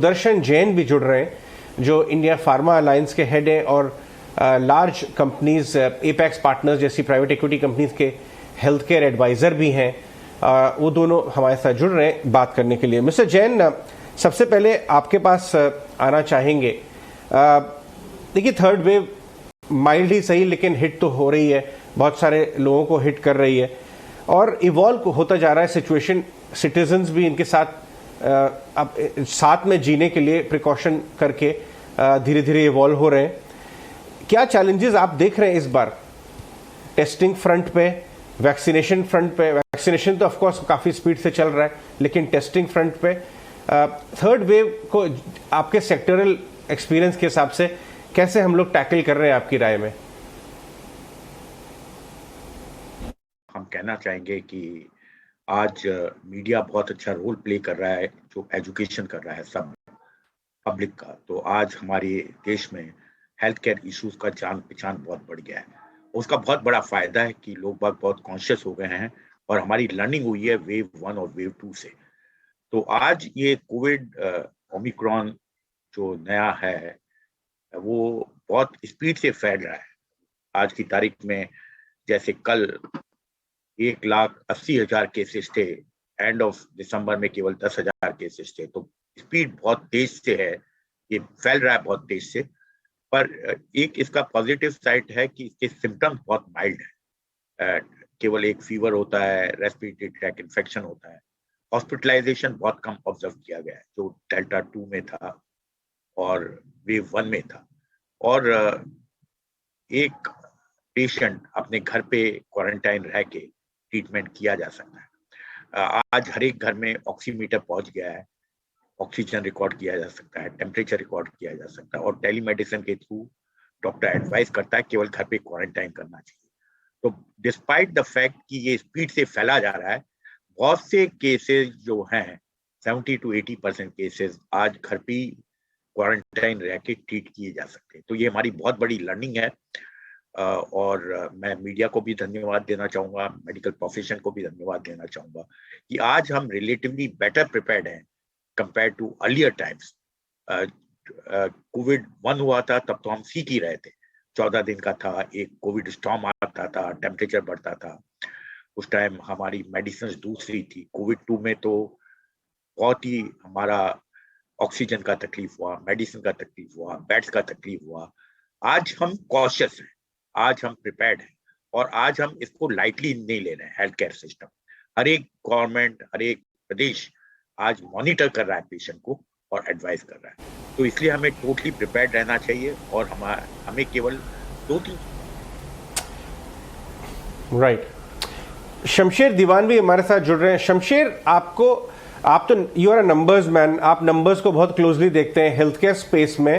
सुदर्शन जैन भी जुड़ रहे हैं जो इंडिया फार्मा अलायंस के हेड हैं और लार्ज कंपनीज एपेक्स पार्टनर्स जैसी प्राइवेट इक्विटी कंपनीज के हेल्थ केयर एडवाइजर भी हैं। वो दोनों हमारे साथ जुड़ रहे हैं बात करने के लिए। मिस्टर जैन, सबसे पहले आपके पास आना चाहेंगे। देखिए, थर्ड वेव माइल्ड ही सही लेकिन हिट तो हो रही है, बहुत सारे लोगों को हिट कर रही है और इवॉल्व होता जा रहा है सिचुएशन। सिटीजन्स भी इनके साथ अब साथ में जीने के लिए प्रिकॉशन करके धीरे धीरे इवॉल्व हो रहे हैं। क्या चैलेंजेस आप देख रहे हैं इस बार टेस्टिंग फ्रंट पे, वैक्सीनेशन फ्रंट पे? वैक्सीनेशन तो ऑफकोर्स काफ़ी स्पीड से चल रहा है, लेकिन टेस्टिंग फ्रंट पे थर्ड वेव को आपके सेक्टरल एक्सपीरियंस के हिसाब से कैसे हम लोग टैकल कर रहे हैं, आपकी राय में? हम कहना चाहेंगे कि आज मीडिया बहुत अच्छा रोल प्ले कर रहा है, जो एजुकेशन कर रहा है सब पब्लिक का। तो आज हमारे देश में हेल्थ केयर इश्यूज का जान पहचान बहुत बढ़ गया है। उसका बहुत बड़ा फायदा है कि लोग बहुत कॉन्शियस हो गए हैं और हमारी लर्निंग हुई है वेव 1 और वेव 2 से। तो आज ये कोविड ओमिक्रॉन जो नया है वो बहुत स्पीड से फैल रहा है। आज की तारीख में जैसे कल 1,80,000 केसेस थे, एंड ऑफ दिसंबर में केवल 10,000 केसेस थे। तो स्पीड बहुत तेज से है, ये फैल रहा है बहुत तेज से। पर एक इसका पॉजिटिव साइड है कि इसके सिम्टम्स बहुत माइल्ड है। केवल एक फीवर होता है, रेस्पिरेटरी ट्रैक इन्फेक्शन होता है। हॉस्पिटलाइजेशन बहुत कम ऑब्जर्व किया गया है, जो डेल्टा 2 में था और वेव 1 में था। और एक पेशेंट अपने घर पे क्वारंटाइन रह के ट्रीटमेंट किया जा सकता है। आज हर एक घर में ऑक्सीमीटर पहुंच गया है, ऑक्सीजन रिकॉर्ड किया जा सकता है, टेम्परेचर रिकॉर्ड किया जा सकता है और टेलीमेडिसिन के थ्रू डॉक्टर एडवाइस करता है केवल घर पे क्वारंटाइन करना चाहिए। तो डिस्पाइट द फैक्ट कि ये स्पीड से फैला जा रहा है, बहुत से केसेस जो हैं 70 to 80% केसेस आज घर पे क्वारंटाइन रह के ट्रीट किए जा सकते हैं। तो ये हमारी बहुत बड़ी लर्निंग है और मैं मीडिया को भी धन्यवाद देना चाहूँगा, मेडिकल प्रोफेशन को भी धन्यवाद देना चाहूँगा कि आज हम रिलेटिवली बेटर प्रिपेयर्ड हैं compare to earlier times. Covid 1 हुआ था तब तो हम सीख ही रहे थे, 14 दिन का था, एक कोविड स्टॉर्म आता था, टेम्परेचर बढ़ता था, उस टाइम हमारी मेडिसिन दूसरी थी। कोविड 2 में तो बहुत ही हमारा ऑक्सीजन का तकलीफ हुआ, मेडिसिन का तकलीफ हुआ, बेड्स का तकलीफ हुआ। आज हम कॉशियस हैं, आज हम प्रिपेयर्ड हैं और आज हम इसको लाइटली नहीं ले रहे हैं। हेल्थ केयर सिस्टम, हर एक गवर्नमेंट, हर एक प्रदेश आज मॉनिटर कर रहा है पेशेंट को और एडवाइस कर रहा है। तो इसलिए हमें टोटली प्रिपेयर्ड रहना चाहिए और हमें केवल 2-3 राइट। शमशेर दीवान भी हमारे साथ जुड़ रहे हैं। शमशेर, आप तो you are a numbers man, आप नंबर्स को बहुत क्लोजली देखते हैं हेल्थ केयर स्पेस में।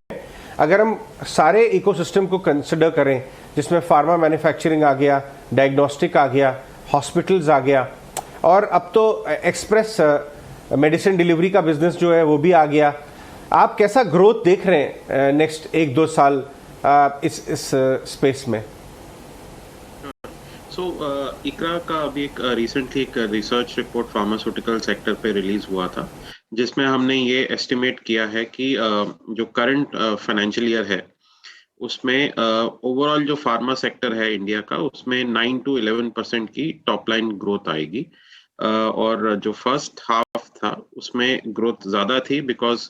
अगर हम सारे इकोसिस्टम को कंसिडर करें जिसमें फार्मा मैन्युफैक्चरिंग आ गया, डायग्नोस्टिक आ गया, हॉस्पिटल्स आ गया और अब तो एक्सप्रेस मेडिसिन डिलीवरी का बिजनेस जो है वो भी आ गया, आप कैसा ग्रोथ देख रहे हैं नेक्स्ट 1-2 साल इस स्पेस में? इकरा का अभी एक रिसेंटली एक रिसर्च रिपोर्ट फार्मास्यूटिकल सेक्टर पे रिलीज हुआ था, जिसमें हमने ये एस्टिमेट किया है कि जो करंट फाइनेंशियल ईयर है उसमें ओवरऑल जो फार्मा सेक्टर है इंडिया का, उसमें 9 to 11% की टॉप लाइन ग्रोथ आएगी। और जो फर्स्ट हाफ था उसमें ग्रोथ ज़्यादा थी बिकॉज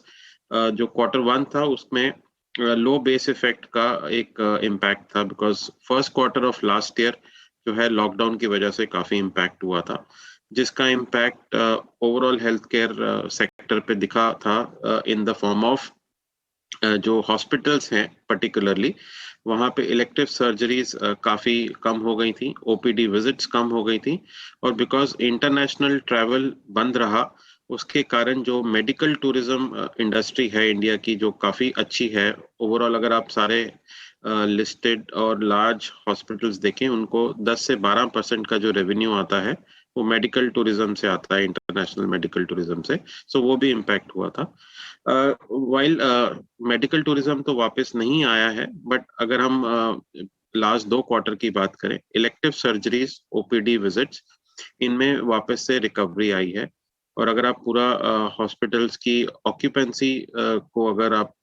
जो Q1 था उसमें लो बेस इफेक्ट का एक इम्पैक्ट था, because first quarter of last year जो है लॉकडाउन की वजह से काफ़ी इम्पैक्ट हुआ था, जिसका impact overall health care sector पे दिखा था इन द फॉर्म ऑफ जो हॉस्पिटल्स हैं पर्टिकुलरली वहाँ पे इलेक्टिव सर्जरीज काफ़ी कम हो गई थी, ओपीडी विजिट्स कम हो गई थी और बिकॉज इंटरनेशनल ट्रैवल बंद रहा उसके कारण जो मेडिकल टूरिज्म इंडस्ट्री है इंडिया की जो काफ़ी अच्छी है ओवरऑल, अगर आप सारे लिस्टेड और लार्ज हॉस्पिटल्स देखें उनको 10 से 12% का जो रेवेन्यू आता है वो मेडिकल टूरिज्म से आता है, इंटरनेशनल मेडिकल टूरिज्म से। सो वो भी इम्पैक्ट हुआ था। वाइल मेडिकल टूरिज्म तो वापस नहीं आया है, बट अगर हम लास्ट 2 क्वार्टर की बात करें, इलेक्टिव सर्जरीज, ओपीडी विजिट्स, इनमें वापस से रिकवरी आई है और अगर आप पूरा हॉस्पिटल्स की ऑक्यूपेंसी को अगर आप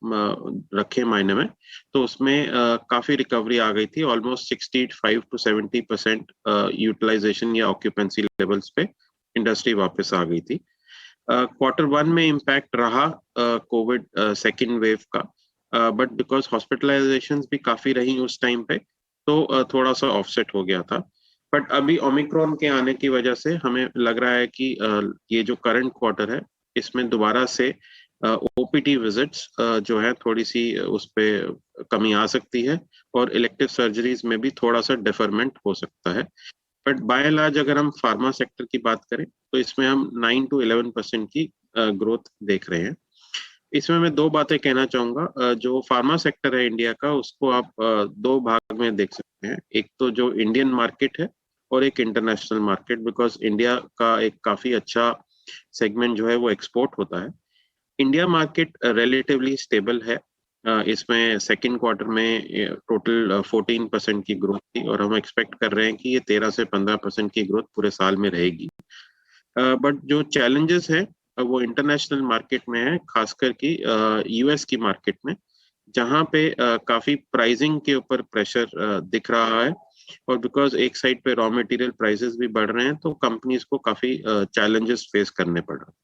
रखें मायने में, तो उसमें काफी रिकवरी आ गई थी। ऑलमोस्ट 65 to 70% यूटिलाइजेशन या ऑक्यूपेंसी लेवल्स पे इंडस्ट्री वापस आ गई थी। Q1 में इम्पैक्ट रहा कोविड सेकेंड वेव का, बट बिकॉज हॉस्पिटलाइजेशंस भी काफी रही उस टाइम पे, तो थोड़ा सा ऑफसेट हो गया था। बट अभी ओमिक्रॉन के आने की वजह से हमें लग रहा है कि ये जो करंट क्वार्टर है, इसमें दोबारा से ओपीटी विजिट्स जो है थोड़ी सी उस पे कमी आ सकती है, और इलेक्टिव सर्जरीज में भी थोड़ा सा डिफरमेंट हो सकता है। बट बाय एंड लार्ज अगर हम फार्मा सेक्टर की बात करें, तो इसमें हम 9 to 11% की ग्रोथ देख रहे हैं। इसमें मैं दो बातें कहना चाहूंगा। जो फार्मा सेक्टर है इंडिया का, उसको आप दो भाग में देख सकते हैं। एक तो जो इंडियन मार्केट है और एक इंटरनेशनल मार्केट, बिकॉज इंडिया का एक काफी अच्छा सेगमेंट जो है वो एक्सपोर्ट होता है। इंडिया मार्केट रिलेटिवली स्टेबल है। इसमें सेकेंड क्वार्टर में टोटल 14% की ग्रोथ थी, और हम एक्सपेक्ट कर रहे हैं कि ये 13 से 15% की ग्रोथ पूरे साल में रहेगी। बट जो चैलेंजेस है वो इंटरनेशनल मार्केट में है, खासकर की यूएस की मार्केट में, जहां पे काफी प्राइसिंग के ऊपर प्रेशर दिख रहा है। और बिकॉज एक साइड पे रॉ मटेरियल प्राइसेस भी बढ़ रहे हैं, तो कंपनीज को काफी चैलेंजेस फेस करने पड़ रहे हैं।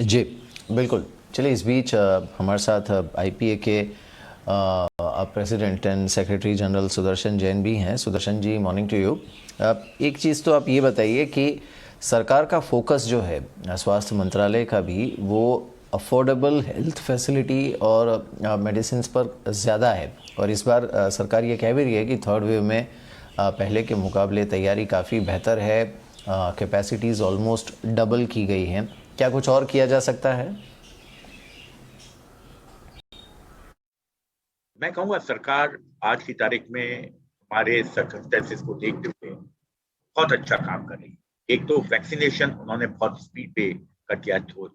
जी बिल्कुल। चलिए, इस बीच हमारे साथ आईपीए के president and secretary general Sudarshan Jain भी हैं। Sudarshan ji, morning to you. एक चीज़ तो आप ये बताइए कि सरकार का फोकस जो है, स्वास्थ्य मंत्रालय का भी, वो अफोर्डेबल हेल्थ फैसिलिटी और मेडिसिन पर ज़्यादा है। और इस बार सरकार ये कह भी रही है कि थर्ड वेव में पहले के मुकाबले तैयारी काफ़ी बेहतर है, कैपेसिटीज़ ऑलमोस्ट डबल की गई हैं। क्या कुछ और किया जा सकता है? मैं कहूँगा सरकार आज की तारीख में हमारे सर्कमस्टेंसेस को देखते हुए बहुत अच्छा काम कर रही है। एक तो वैक्सीनेशन उन्होंने बहुत स्पीड पे कर दिया। तो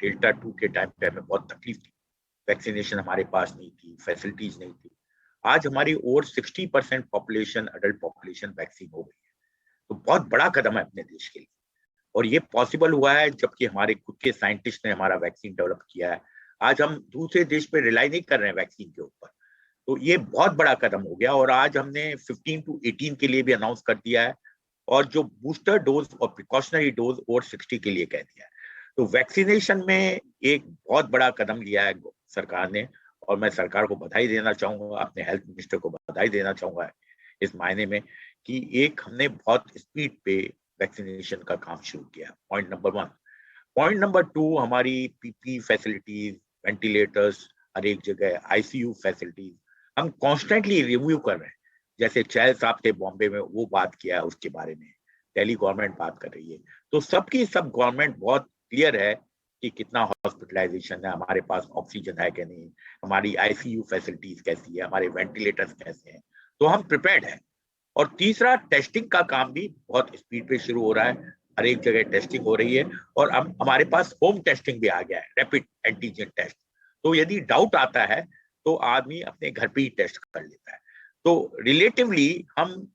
डेल्टा 2 के टाइम पे हमें बहुत तकलीफ थी, वैक्सीनेशन हमारे पास नहीं थी, फैसिलिटीज नहीं थी। आज हमारी over 60% population, adult population vaccine हो गई है, तो बहुत बड़ा कदम है अपने देश के लिए। और ये पॉसिबल हुआ है जबकि हमारे खुद के साइंटिस्ट ने हमारा वैक्सीन डेवलप किया है। आज हम दूसरे देश पे रिलाई नहीं कर रहे हैं वैक्सीन के ऊपर, तो ये बहुत बड़ा कदम हो गया। और आज हमने 15 to 18 के लिए भी अनाउंस कर दिया है, और जो बूस्टर डोज और प्रिकॉशनरी डोज ओवर 60 के लिए कह दिया है। तो वैक्सीनेशन में एक बहुत बड़ा कदम लिया है सरकार ने, और मैं सरकार को बधाई देना चाहूंगा, अपने हेल्थ मिनिस्टर को बधाई देना चाहूंगा इस मायने में कि एक हमने बहुत स्पीड पे वैक्सीनेशन का काम शुरू किया। Point number 1। पॉइंट नंबर 2, हमारी पीपी फैसिलिटीज, वेंटिलेटर्स हर एक जगह, आईसीयू फैसिलिटीज हम कॉन्स्टेंटली रिव्यू कर रहे हैं। जैसे चैल साहब थे बॉम्बे में, वो बात किया है उसके बारे में, दिल्ली गवर्नमेंट बात कर रही है। तो सबकी सब गवर्नमेंट बहुत क्लियर है कि कितना हॉस्पिटलाइजेशन है, हमारे पास ऑक्सीजन है कि नहीं, हमारी आईसीयू फैसिलिटीज कैसी है, हमारे वेंटिलेटर्स कैसे हैं, तो हम प्रिपेयर्ड हैं। और तीसरा, टेस्टिंग का काम भी बहुत स्पीड पे शुरू हो रहा है, हर एक जगह टेस्टिंग हो रही है। और अब हमारे पास होम टेस्टिंग भी आ गया है, रैपिड एंटीजन टेस्ट। तो यदि डाउट आता है तो आदमी अपने घर पे ही टेस्ट कर लेता है। तो रिलेटिवली हम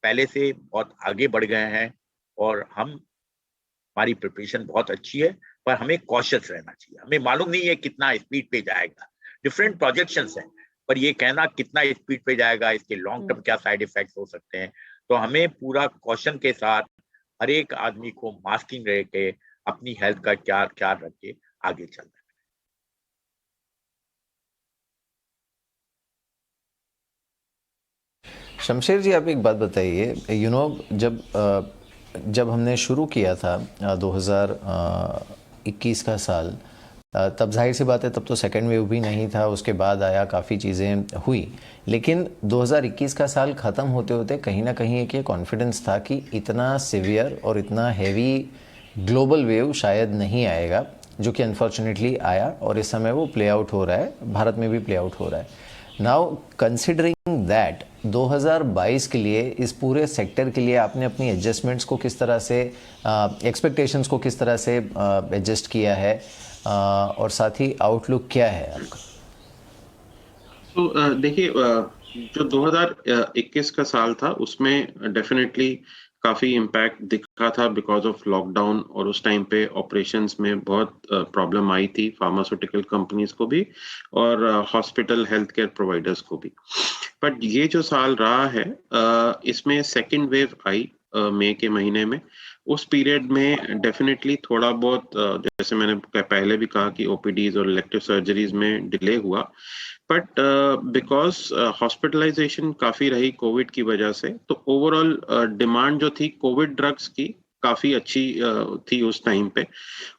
पहले से बहुत आगे बढ़ गए हैं, और हमारी प्रिपरेशन बहुत अच्छी है। पर हमें कॉशियस रहना चाहिए। हमें मालूम नहीं है कितना स्पीड पे जाएगा, डिफरेंट प्रोजेक्शंस हैं, पर ये कहना कितना स्पीड पे जाएगा, इसके लॉन्ग टर्म क्या साइड इफेक्ट्स हो सकते हैं, तो हमें पूरा कॉशन के साथ हर एक आदमी को मास्किंग रह के अपनी हेल्थ का ख्याल रख के आगे चलना है। शमशेर जी, आप एक बात बताइए, जब हमने शुरू किया था 2021 का साल, तब जाहिर सी बात है तब तो सेकेंड वेव भी नहीं था, उसके बाद आया, काफ़ी चीज़ें हुई। लेकिन 2021 का साल ख़त्म होते होते कहीं ना कहीं एक ये कॉन्फिडेंस था कि इतना सिवियर और इतना हैवी ग्लोबल वेव शायद नहीं आएगा, जो कि अनफॉर्चुनेटली आया, और इस समय वो प्ले आउट हो रहा है, भारत में भी प्ले आउट हो रहा है। नाउ कंसिडरिंग दैट, 2022 के लिए इस पूरे सेक्टर के लिए आपने अपनी एडजस्टमेंट्स को किस तरह से, एक्सपेक्टेशंस को किस तरह से एडजस्ट किया है, और साथ ही आउटलुक क्या है आपका? तो देखिए, जो 2021 का साल था उसमें डेफिनेटली काफी इम्पैक्ट दिखा था बिकॉज ऑफ लॉकडाउन, और उस टाइम पे ऑपरेशंस में बहुत प्रॉब्लम आई थी फार्मास्यूटिकल कंपनीज को भी और हॉस्पिटल हेल्थ केयर प्रोवाइडर्स को भी। बट ये जो साल रहा है इसमें सेकेंड वेव आई मई के महीने में। उस पीरियड में डेफिनेटली थोड़ा बहुत जैसे मैंने पहले भी कहा कि ओपीडीज और इलेक्टिव सर्जरीज में डिले हुआ, बट बिकॉज हॉस्पिटलाइजेशन काफी रही कोविड की वजह से, तो ओवरऑल डिमांड जो थी कोविड ड्रग्स की काफी अच्छी थी उस टाइम पे।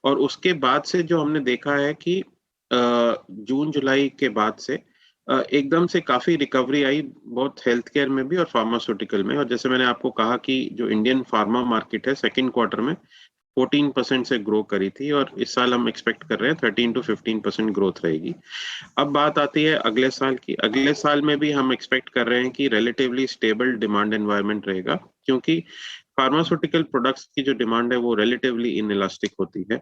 और उसके बाद से जो हमने देखा है कि जून जुलाई के बाद से एकदम से काफी रिकवरी आई, बहुत हेल्थ केयर में भी और फार्मास्यूटिकल में। और जैसे मैंने आपको कहा कि जो इंडियन फार्मा मार्केट है सेकेंड क्वार्टर में 14% से ग्रो करी थी, और इस साल हम एक्सपेक्ट कर रहे हैं 13 to 15% ग्रोथ रहेगी। अब बात आती है अगले साल की। अगले साल में भी हम एक्सपेक्ट कर रहे हैं कि रिलेटिवली स्टेबल डिमांड एनवायरनमेंट रहेगा, क्योंकि फार्मास्यूटिकल प्रोडक्ट्स की जो डिमांड है वो रिलेटिवली इनइलास्टिक होती है।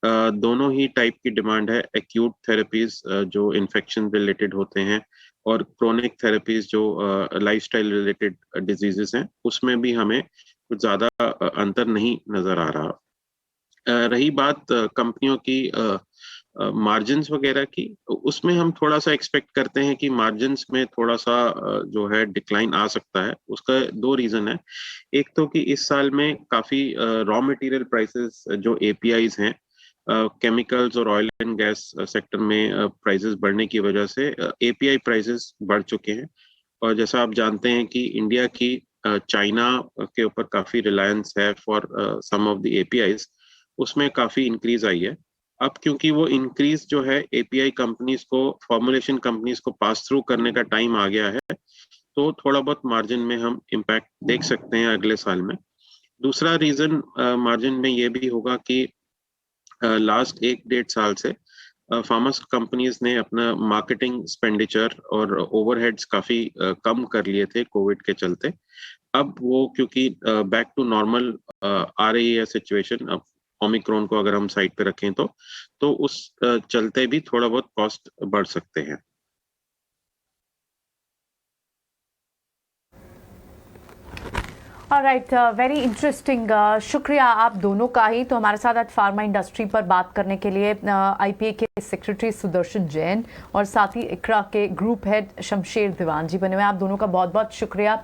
दोनों ही टाइप की डिमांड है, एक्यूट थेरेपीज जो इन्फेक्शन रिलेटेड होते हैं, और क्रोनिक थेरेपीज जो लाइफस्टाइल रिलेटेड डिजीजेस हैं, उसमें भी हमें कुछ ज्यादा अंतर नहीं नजर आ रहा। रही बात कंपनियों की मार्जिन्स वगैरह की, उसमें हम थोड़ा सा एक्सपेक्ट करते हैं कि मार्जिन्स में थोड़ा सा जो है डिक्लाइन आ सकता है। उसका दो रीजन है। एक तो कि इस साल में काफी रॉ मटेरियल प्राइसेस जो एपीआईज हैं, केमिकल्स और ऑयल एंड गैस सेक्टर में प्राइसेस बढ़ने की वजह से एपीआई प्राइसेस बढ़ चुके हैं। और जैसा आप जानते हैं कि इंडिया की चाइना के ऊपर काफी रिलायंस है for some of the APIs, उसमें काफी इंक्रीज आई है। अब क्योंकि वो इंक्रीज जो है एपीआई कंपनीज को, फॉर्मुलेशन कंपनीज को पास थ्रू करने का टाइम आ गया है, तो थोड़ा बहुत मार्जिन में हम इम्पैक्ट देख सकते हैं अगले साल में। दूसरा रीजन मार्जिन में ये भी होगा कि लास्ट 1-1.5 साल से फार्मा कंपनीज ने अपना मार्केटिंग एक्सपेंडिचर और ओवरहेड्स काफी कम कर लिए थे कोविड के चलते। अब वो क्योंकि बैक टू नॉर्मल आ रही है सिचुएशन, अब ओमिक्रॉन को अगर हम साइड पे रखें तो उस चलते भी थोड़ा बहुत कॉस्ट बढ़ सकते हैं। Alright, very interesting. शुक्रिया आप दोनों का ही। तो हमारे साथ आज फार्मा इंडस्ट्री पर बात करने के लिए आईपीए के सेक्रेटरी सुदर्शन जैन और साथ ही इकरा के ग्रुप हेड शमशेर दीवान जी बने हुए। आप दोनों का बहुत बहुत शुक्रिया।